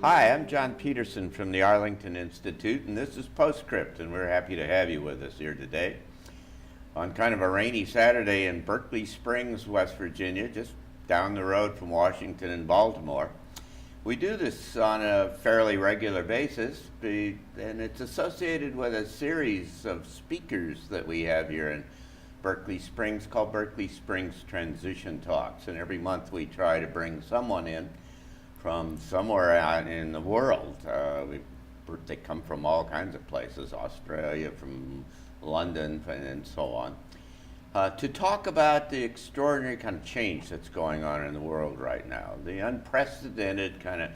Hi, I'm John Petersen from the Arlington Institute, and this is Postscript, and we're happy to have you with us here today on kind of a rainy Saturday in Berkeley Springs, West Virginia, just down the road from Washington and Baltimore. We do this on a fairly regular basis, and it's associated with a series of speakers that we have here in Berkeley Springs called Berkeley Springs Transition Talks, and every month we try to bring someone in from somewhere out in the world. They come from all kinds of places, Australia, from London, and so on, to talk about the extraordinary kind of change that's going on in the world right now, the unprecedented kind of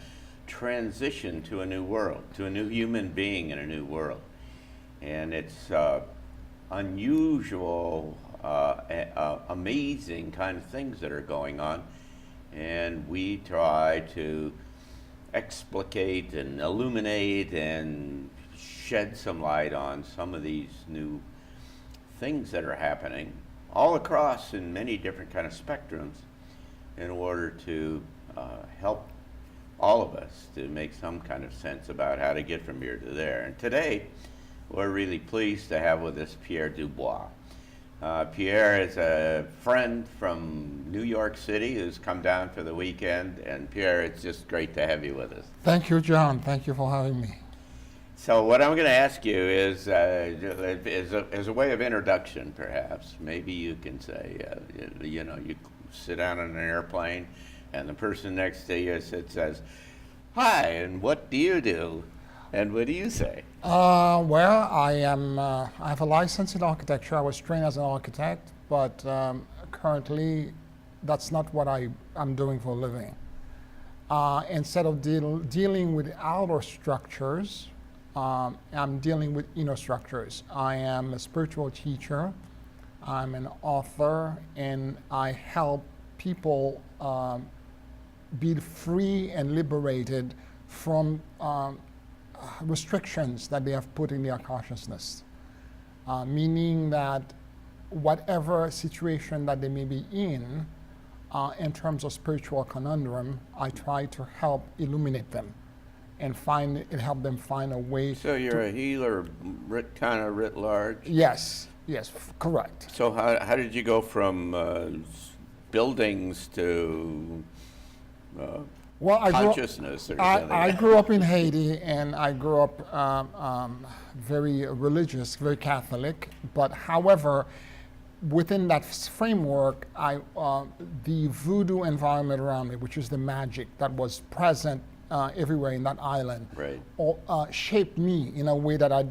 transition to a new world, to a new human being in a new world. And it's unusual, amazing kind of things that are going on. And we try to explicate and illuminate and shed some light on some of these new things that are happening all across in many different kind of spectrums in order to help all of us to make some kind of sense about how to get from here to there. And today, we're really pleased to have with us Pierre Dubois. Pierre is a friend from New York City who's come down for the weekend, and Pierre, it's just great to have you with us. Thank you, John. Thank you for having me. So what I'm going to ask you is, as a way of introduction, perhaps, maybe you can say, you sit down on an airplane, and the person next to you says, "Hi, and what do you do?" And what do you say? Well, I have a license in architecture. I was trained as an architect, but currently that's not what I'm doing for a living. Instead of dealing with outer structures, I'm dealing with inner structures. I am a spiritual teacher. I'm an author, and I help people be free and liberated from restrictions that they have put in their consciousness, meaning that whatever situation that they may be in terms of spiritual conundrum, I try to help illuminate them and help them find a way. So you're a healer, kind of writ large? Yes, correct. So how did you go from buildings to consciousness or something? I grew up in Haiti, and I grew up very religious, very Catholic. But however, within that framework, the voodoo environment around me, which is the magic that was present everywhere in that island, right, shaped me in a way that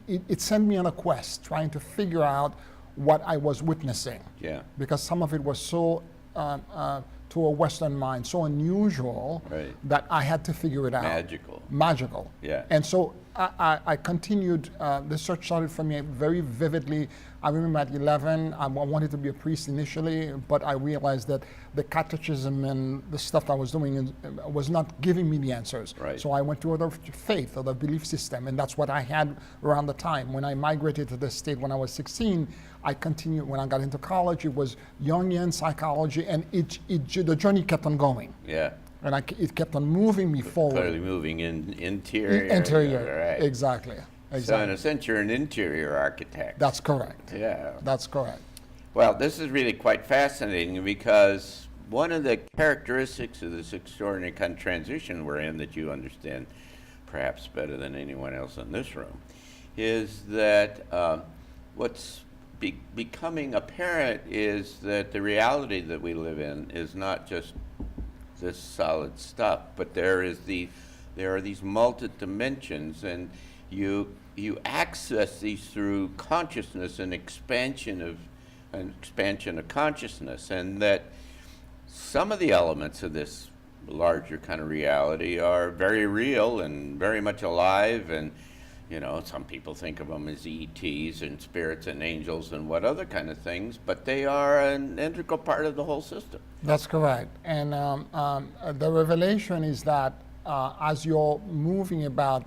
it sent me on a quest, trying to figure out what I was witnessing. Yeah. Because some of it was so to a Western mind, so unusual, right, that I had to figure it out. Magical. Yeah. And so I continued, the search started for me very vividly. I remember at 11, I wanted to be a priest initially, but I realized that the catechism and the stuff I was doing was not giving me the answers. Right. So I went to other faith, other belief system, and that's what I had around the time. When I migrated to the state when I was 16, I continued. When I got into college, it was Jungian psychology, and the journey kept on going. Yeah. And it kept on moving me forward. Clearly moving in interior. Interior, right. Exactly. So in a sense, you're an interior architect. That's correct. Yeah. That's correct. Well, this is really quite fascinating, because one of the characteristics of this extraordinary kind of transition we're in, that you understand perhaps better than anyone else in this room, is that what's becoming apparent is that the reality that we live in is not just this solid stuff, but there are these multi-dimensions, and you access these through consciousness and expansion of consciousness, and that some of the elements of this larger kind of reality are very real and very much alive, and some people think of them as ETs and spirits and angels and what other kind of things, but they are an integral part of the whole system. That's correct. And the revelation is that as you're moving about,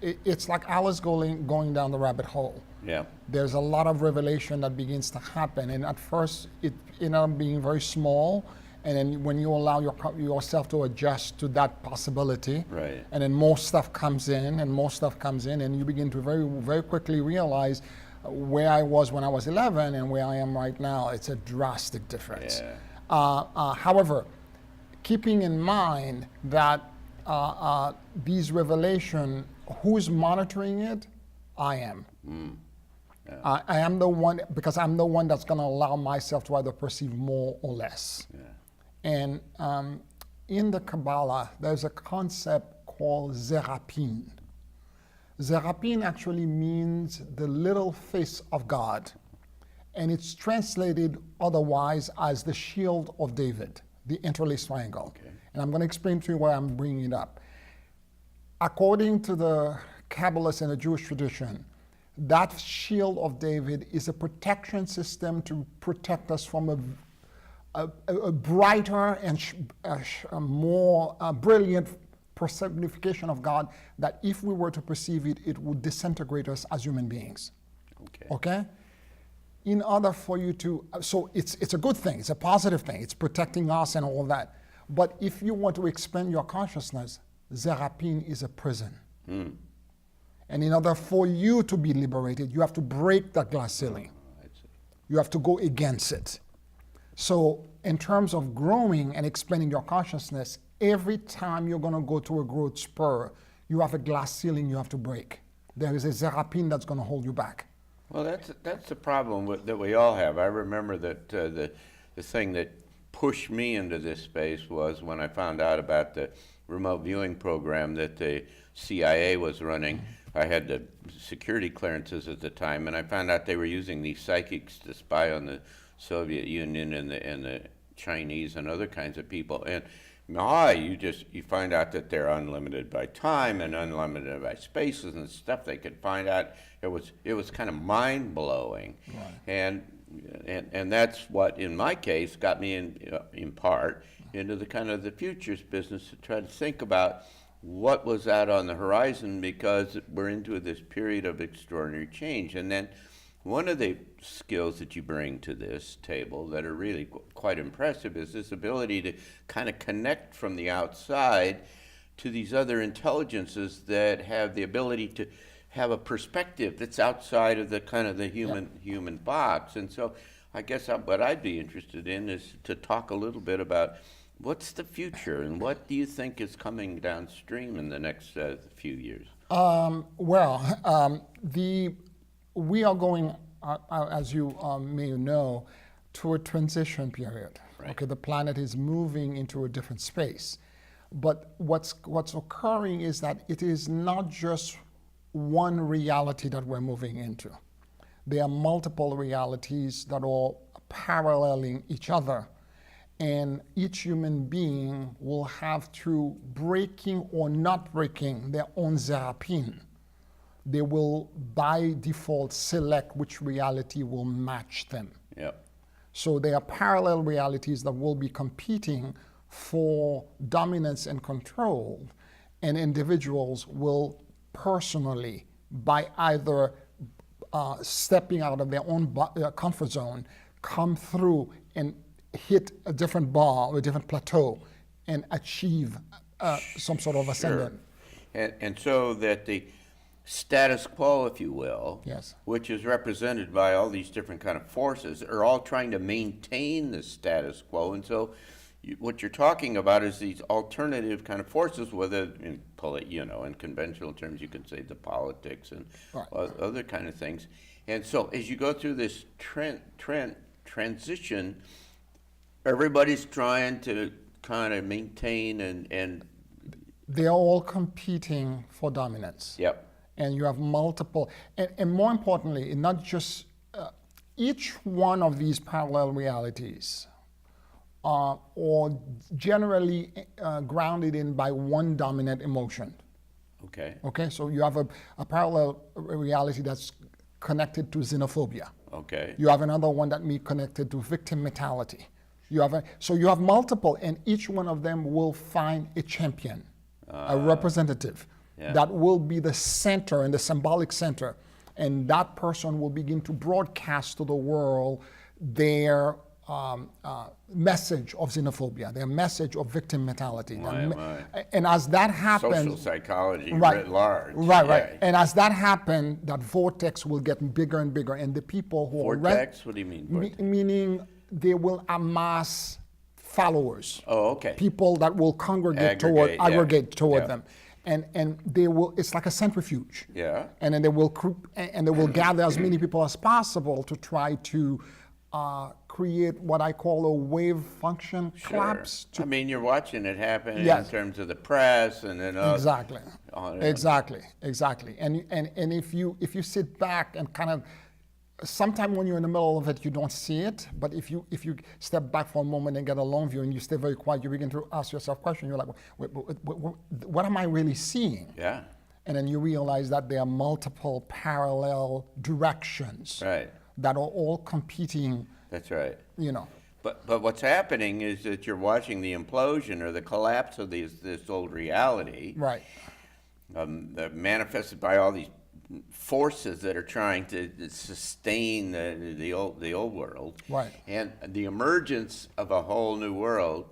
it's like Alice going down the rabbit hole. Yeah. There's a lot of revelation that begins to happen, and at first it ended up being very small, And then when you allow yourself to adjust to that possibility, Right. and then more stuff comes in, and you begin to very, very quickly realize where I was when I was 11 and where I am right now. It's a drastic difference. Yeah. However, keeping in mind that these revelation, who's monitoring it? I am. Yeah. I am the one, because I'm the one that's going to allow myself to either perceive more or less. Yeah. And in the Kabbalah, there's a concept called Zerapin. Zerapin actually means the little face of God. And it's translated otherwise as the shield of David, the interlaced triangle. Okay. And I'm going to explain to you why I'm bringing it up. According to the Kabbalists and the Jewish tradition, that shield of David is a protection system to protect us from a brighter and a more brilliant personification of God, that if we were to perceive it, it would disintegrate us as human beings. Okay? In order for you to, so it's a good thing, it's a positive thing, it's protecting us and all that. But if you want to expand your consciousness, Zerapin is a prison. And in order for you to be liberated, you have to break that glass ceiling. You have to go against it. So in terms of growing and expanding your consciousness, every time you're going to go to a growth spur, you have a glass ceiling you have to break. There is a Zerapin that's going to hold you back. Well, that's the problem that we all have. I remember that the thing that pushed me into this space was when I found out about the remote viewing program that the CIA was running. I had the security clearances at the time, and I found out they were using these psychics to spy on the Soviet Union and the Chinese and other kinds of people. And you find out that they're unlimited by time and unlimited by spaces and stuff they could find out. It was kind of mind blowing. Right. And that's what, in my case, got me in part into the kind of the futures business, to try to think about what was out on the horizon, because we're into this period of extraordinary change. And then one of the skills that you bring to this table that are really quite impressive is this ability to kind of connect from the outside to these other intelligences that have the ability to have a perspective that's outside of the kind of the human box. And so I guess what I'd be interested in is to talk a little bit about what's the future and what do you think is coming downstream in the next few years? We are going, as you may know, to a transition period. Right. Okay, the planet is moving into a different space. But what's occurring is that it is not just one reality that we're moving into. There are multiple realities that are paralleling each other. And each human being will have to, breaking or not breaking their own Zerapin, they will by default select which reality will match them. Yep. So there are parallel realities that will be competing for dominance and control, and individuals will personally, by either stepping out of their own comfort zone, come through and hit a different bar or a different plateau and achieve some sort of ascendant. And so that the status quo, if you will, Yes. which is represented by all these different kind of forces, are all trying to maintain the status quo. And so what you're talking about is these alternative kind of forces, whether in conventional terms you can say the politics and Right. other kind of things. And so as you go through this transition, everybody's trying to kind of maintain and They are all competing for dominance. Yep. And you have multiple, and more importantly, not just each one of these parallel realities are generally grounded in by one dominant emotion. Okay. Okay, so you have a parallel reality that's connected to xenophobia. Okay. You have another one that may be connected to victim mentality. So you have multiple, and each one of them will find a champion, a representative, that will be the center and the symbolic center, and that person will begin to broadcast to the world their message of xenophobia, their message of victim mentality. My. And as that happens, Social psychology right, writ large. Right, right. Yeah. And as that happens, that vortex will get bigger and bigger, and the people who Vortex? What do you mean? are meaning they will amass followers. Oh, okay. People that will aggregate toward them, and they will. It's like a centrifuge. Yeah. And then they will gather as many people as possible to try to create what I call a wave function collapse. I mean, you're watching it happen Yes. in terms of the press and then Exactly. Exactly. Exactly. And if you sit back and kind of, sometimes when you're in the middle of it, you don't see it. But if you step back for a moment and get a long view and you stay very quiet, you begin to ask yourself questions. You're like, what am I really seeing? Yeah. And then you realize that there are multiple parallel directions that are all competing. That's right. You know. But what's happening is that you're watching the implosion or the collapse of this old reality. Right. Manifested by all these forces that are trying to sustain the old world. Right. And the emergence of a whole new world,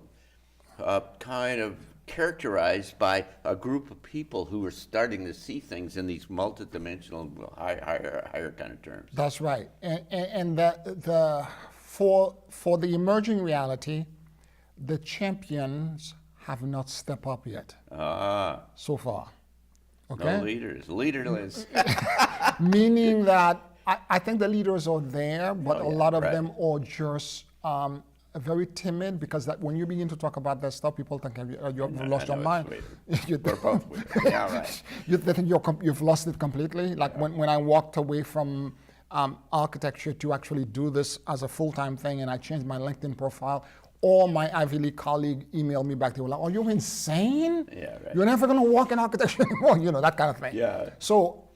kind of characterized by a group of people who are starting to see things in these multidimensional, higher kind of terms. That's right. And for the emerging reality, the champions have not stepped up yet. So far. Okay? No leaders. Leaderless. Meaning that I think the leaders are there, but a lot of them are just very timid, because that when you begin to talk about that stuff, people think you've lost your mind. We're both weird. Yeah, right. You think you've lost it completely. Like when I walked away from architecture to actually do this as a full-time thing, and I changed my LinkedIn profile, all my Ivy League colleagues emailed me back. They were like, "Are you insane? Yeah, right. You're never going to work in architecture anymore." You know, that kind of thing. Yeah. So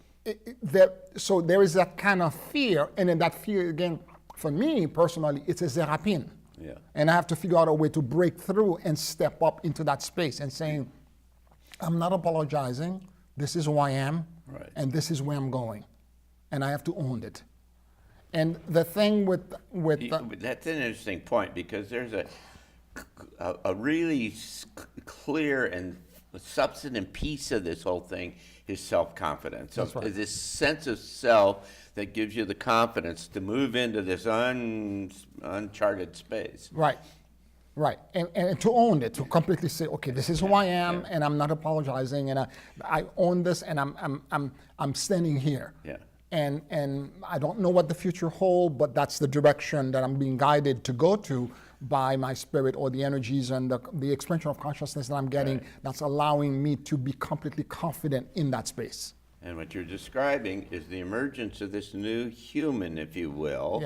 there is that kind of fear, and then that fear again, for me personally, it's a zerapin. Yeah. And I have to figure out a way to break through and step up into that space and saying, I'm not apologizing. This is who I am, and this is where I'm going, and I have to own it. And the thing with that's an interesting point, because there's a really clear and substantive piece of this whole thing is self-confidence. So this sense of self that gives you the confidence to move into this uncharted space. Right. And to own it, to completely say, okay, this is who I am, and I'm not apologizing, and I own this, and I'm standing here. Yeah. And I don't know what the future holds, but that's the direction that I'm being guided to go to by my spirit, or the energies and the expansion of consciousness that I'm getting, that's allowing me to be completely confident in that space. And what you're describing is the emergence of this new human, if you will,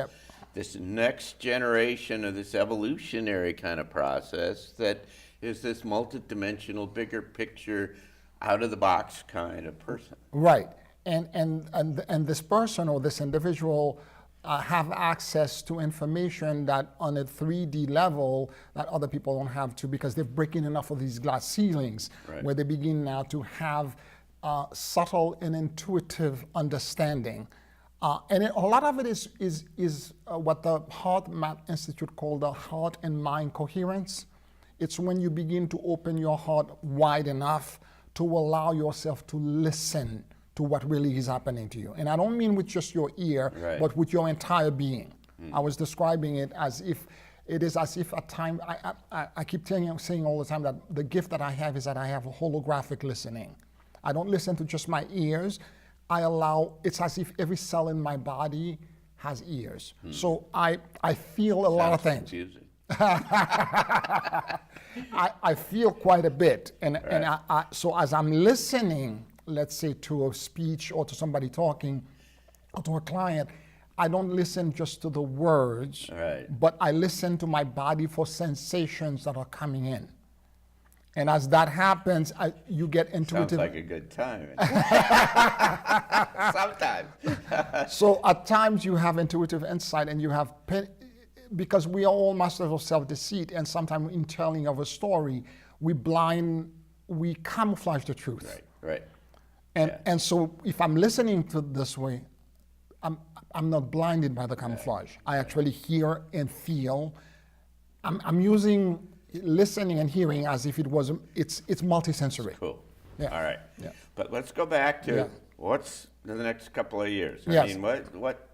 this next generation of this evolutionary kind of process that is this multidimensional, bigger picture, out of the box kind of person. Right. And this person or this individual have access to information that on a 3D level that other people don't have to, because they're breaking enough of these glass ceilings where they begin now to have subtle and intuitive understanding. And a lot of it is what the Heart Math Institute called the heart and mind coherence. It's when you begin to open your heart wide enough to allow yourself to listen to what really is happening to you. And I don't mean with just your ear, but with your entire being. I was describing it as if at times, I keep saying all the time that the gift that I have is that I have a holographic listening. I don't listen to just my ears. It's as if every cell in my body has ears. So I feel a lot of things. I feel quite a bit. So as I'm listening, let's say to a speech or to somebody talking or to a client, I don't listen just to the words, but I listen to my body for sensations that are coming in. And as that happens, you get intuitive. Sounds like a good time. Sometimes. So at times you have intuitive insight, and you have, because we are all masters of self-deceit, and sometimes in telling of a story, we camouflage the truth. Right. And so if I'm listening to this way, I'm not blinded by the camouflage. I actually hear and feel. I'm using listening and hearing as if it's multisensory. Cool. Yeah. All right. Yeah. But let's go back to Yeah. what's the next couple of years. I Yes. mean, what?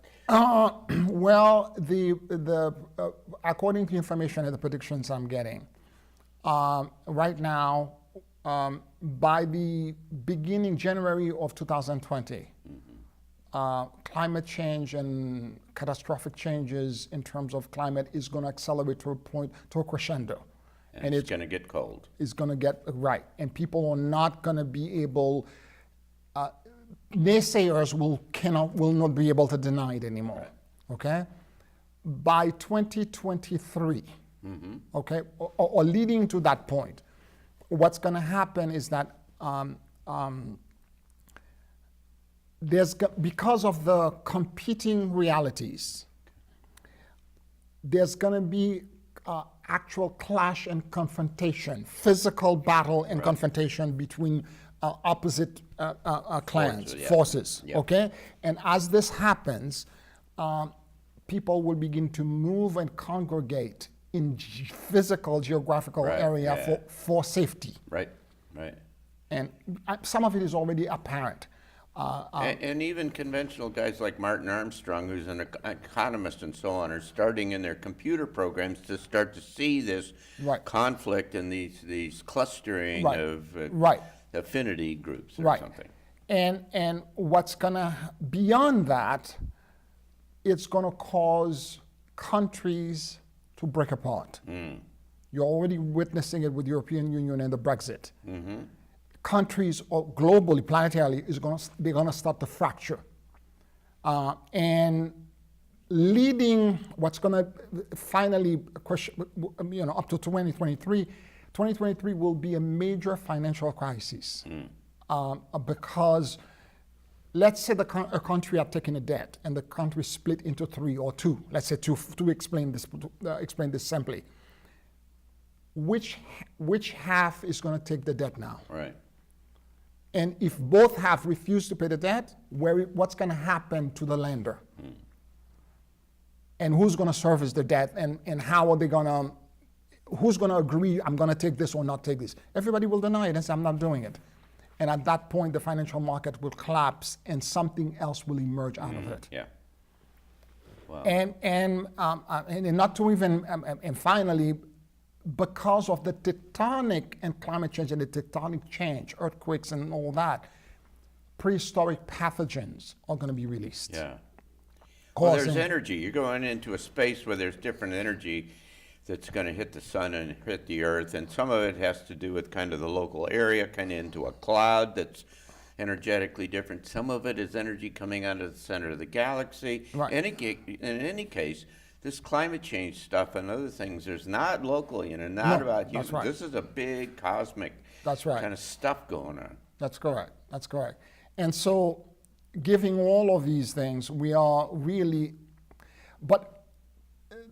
Well, according to information and the predictions I'm getting, right now, by the beginning January of 2020, climate change and catastrophic changes in terms of climate is going to accelerate to a crescendo. And it's going to get cold. It's going to get right, and people are not going to be able. Naysayers will not be able to deny it anymore. Right. Okay, by 2023, okay, or leading to that point, what's going to happen is that because of the competing realities, there's going to be actual clash and confrontation, physical battle and confrontation between opposite clans, forces, okay? And as this happens, people will begin to move and congregate in physical, geographical area for safety. Right, right. And some of it is already apparent. And even conventional guys like Martin Armstrong, who's an economist and so on, are starting in their computer programs to start to see this conflict and these clustering of affinity groups or something. And what's gonna, beyond that, it's gonna cause countries to break apart. You're already witnessing it with the European Union and the Brexit. Countries globally, planetarily, they're gonna start to fracture. And leading what's gonna finally, up to 2023, 2023 will be a major financial crisis. Because let's say a country had taken a debt and the country split into three or two, let's say two, to explain this simply. Which half is gonna take the debt now? Right. And if both have refused to pay the debt, what's going to happen to the lender? And who's going to service the debt? And how are they going to, who's going to agree, I'm going to take this or not take this? Everybody will deny it and say, I'm not doing it. And at that point, the financial market will collapse and something else will emerge out of it. Yeah. Wow. And not to even, and finally, because of the tectonic and climate change and the tectonic change, earthquakes and all that, prehistoric pathogens are going to be released. Yeah. Well, there's energy. You're going into a space where there's different energy that's going to hit the sun and hit the earth, and some of it has to do with kind of the local area, kind of into a cloud that's energetically different. Some of it is energy coming out of the center of the galaxy. Right. In any case, this climate change stuff and other things, there's not locally and not about humans. That's right. This is a big cosmic kind of stuff going on. That's correct. That's correct. And so, giving all of these things, we are really, but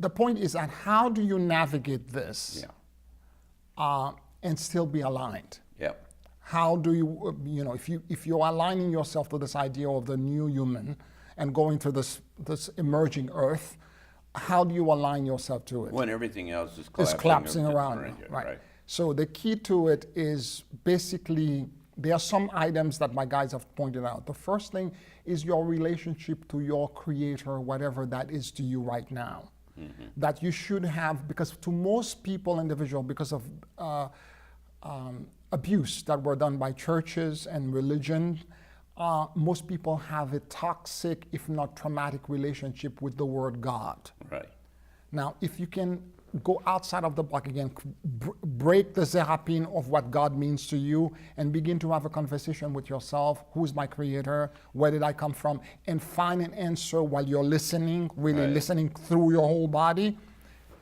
the point is that how do you navigate this and still be aligned? Yeah. How do you, if you're aligning yourself to this idea of the new human and going to this emerging earth, how do you align yourself to it? When everything else is collapsing around you, right? So the key to it is basically, there are some items that my guys have pointed out. The first thing is your relationship to your creator, whatever that is to you right now. That you should have, because to most people, individual, because of abuse that were done by churches and religion, most people have a toxic, if not traumatic, relationship with the word God. Right. Now, if you can go outside of the block again, break the therapy of what God means to you, and begin to have a conversation with yourself. Who's my creator? Where did I come from? And find an answer while you're listening, really listening through your whole body.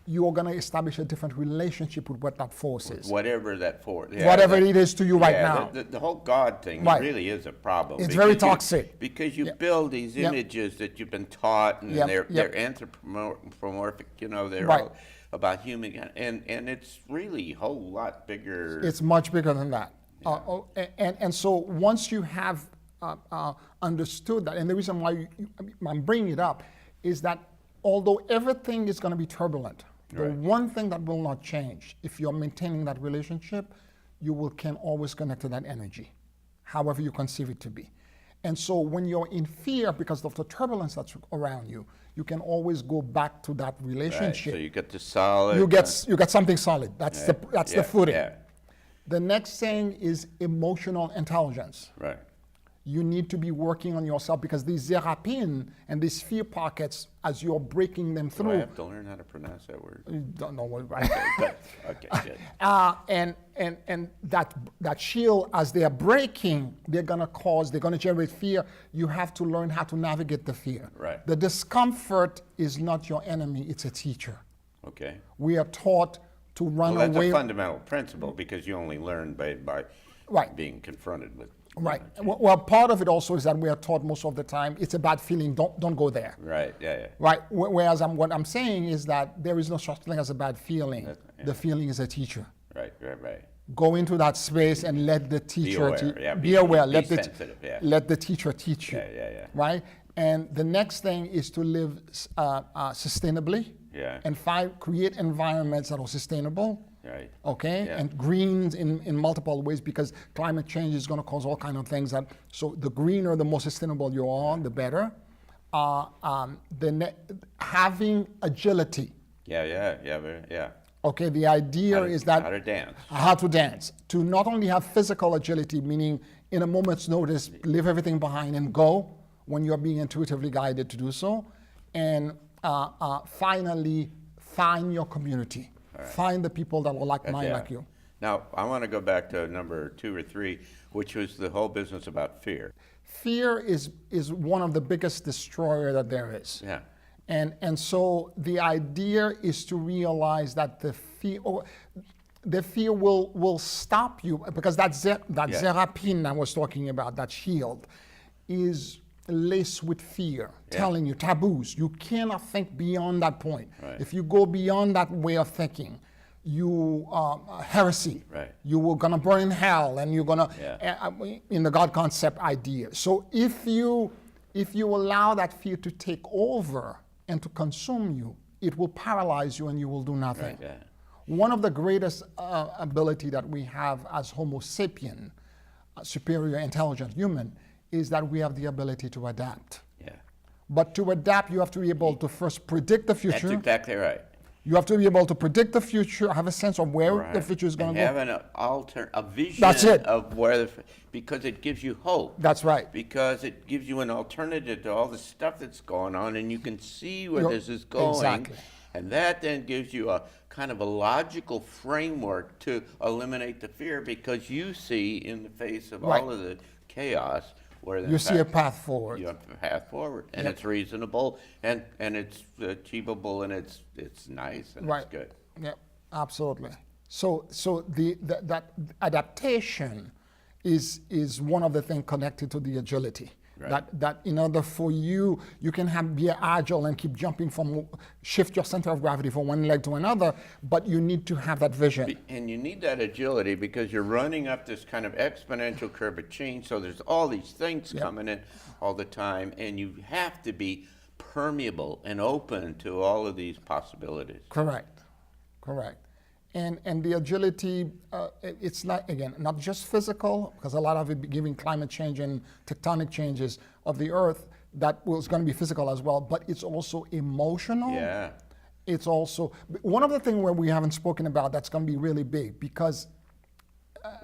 You're going to establish a different relationship with what that force is. Whatever that force. Yeah, whatever it is to you right now. The whole God thing really is a problem. It's very toxic. Because you build these images that you've been taught, and they're anthropomorphic, they're all about human, and it's really a whole lot bigger. It's much bigger than that. And so once you have understood that, and the reason why I'm bringing it up is that although everything is going to be turbulent, the Right. one thing that will not change, if you're maintaining that relationship, can always connect to that energy, however you conceive it to be. And so when you're in fear because of the turbulence that's around you, you can always go back to that Right. relationship. So you get the solid. You get something solid. That's the footing. Yeah. The next thing is emotional intelligence. Right. You need to be working on yourself because these zerapin and these fear pockets, as you're breaking them Do I through, have to learn how to pronounce that word? you don't know what. Good. Okay, good. And that shield, as they are breaking, they're gonna generate fear. You have to learn how to navigate the fear. Right. The discomfort is not your enemy; it's a teacher. Okay. We are taught to run Well, that's away. a fundamental principle because you only learn by Right. being confronted with. Right. Well, part of it also is that we are taught most of the time it's a bad feeling. Don't go there. Right. Yeah. Right. Whereas what I'm saying is that there is no such thing as a bad feeling. Yeah. The feeling is a teacher. Right. Go into that space and let the teacher aware, yeah, be aware. be sensitive, yeah. Let the teacher teach you. Yeah. Right. And the next thing is to live sustainably. Yeah. And create environments that are sustainable. Right. Okay, Yeah. and greens in multiple ways because climate change is going to cause all kinds of things. So the greener, the more sustainable you are, the better. Having agility. Yeah. Okay, the idea is that how to dance. How to dance. To not only have physical agility, meaning in a moment's notice, leave everything behind and go when you're being intuitively guided to do so, and finally find your community. Right. Find the people that are like-minded like you. Now, I want to go back to number 2 or 3, which was the whole business about fear. Fear is one of the biggest destroyer that there is. Yeah. And so the idea is to realize that the fear will stop you because that zerapin I was talking about, that shield, is laced with fear, telling you taboos. You cannot think beyond that point. Right. If you go beyond that way of thinking, you heresy. Right. You were gonna burn in hell, and you're gonna in the God concept idea. So if you allow that fear to take over and to consume you, it will paralyze you, and you will do nothing. Right. One of the greatest ability that we have as Homo sapien, superior intelligent human, is that we have the ability to adapt. Yeah. But to adapt, you have to be able to first predict the future. That's exactly right. You have to be able to predict the future, have a sense of where the future is going to go. Have a vision That's it. of where because it gives you hope. That's right. Because it gives you an alternative to all the stuff that's going on, and you can see where this is going. Exactly. And that then gives you a kind of a logical framework to eliminate the fear because you see in the face of all of the chaos where You see a path forward. You have a path forward, and it's reasonable, and it's achievable, and it's nice, and it's good. Yeah, absolutely. So that adaptation is one of the things connected to the agility. Right. That in order for you can be agile and keep jumping shift your center of gravity from one leg to another, but you need to have that vision. And you need that agility because you're running up this kind of exponential curve of change, so there's all these things coming in all the time, and you have to be permeable and open to all of these possibilities. Correct. And the agility, it's not just physical, because a lot of it giving climate change and tectonic changes of the earth, that was going to be physical as well, but it's also emotional. Yeah. It's also, one of the things where we haven't spoken about that's going to be really big, because...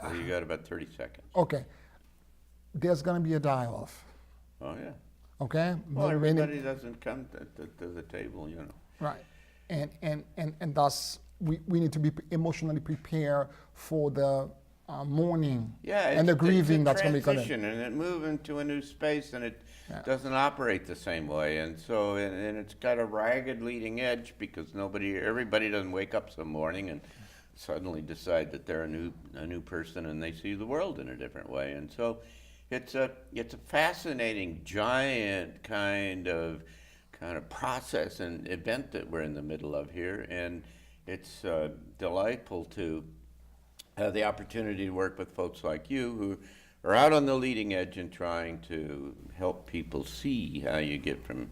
Well, you got about 30 seconds. Okay. There's going to be a die-off. Oh, yeah. Okay? Well, everybody doesn't come to the table, you know. Right. And thus... We need to be emotionally prepared for the mourning and the grieving that's going to be coming. And it moves into a new space, and it doesn't operate the same way. And so, and it's got a ragged leading edge because everybody doesn't wake up some morning and suddenly decide that they're a new person and they see the world in a different way. And so, it's a fascinating, giant kind of process and event that we're in the middle of here, and it's delightful to have the opportunity to work with folks like you who are out on the leading edge and trying to help people see how you get from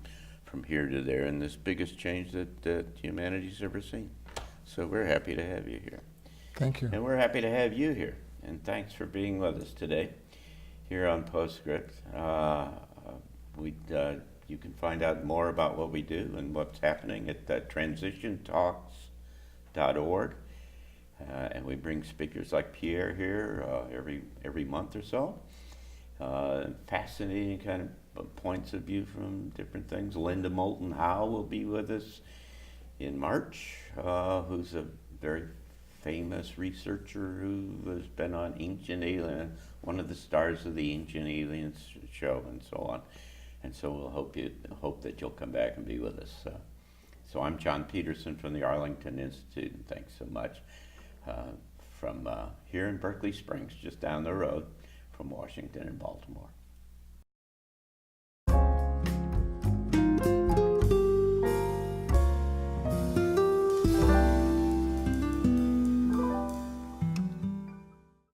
here to there in this biggest change that humanity's ever seen. So we're happy to have you here. Thank you. And we're happy to have you here. And thanks for being with us today here on Postscript. You can find out more about what we do and what's happening at transitiontalks.org. And we bring speakers like Pierre here every month or so. Fascinating kind of points of view from different things. Linda Moulton Howe will be with us in March, who's a very famous researcher who has been on Ancient Alien, one of the stars of the Ancient Aliens show, and so on. And so we'll hope that you'll come back and be with us. So I'm John Petersen from the Arlington Institute, and thanks so much. From here in Berkeley Springs, just down the road from Washington and Baltimore.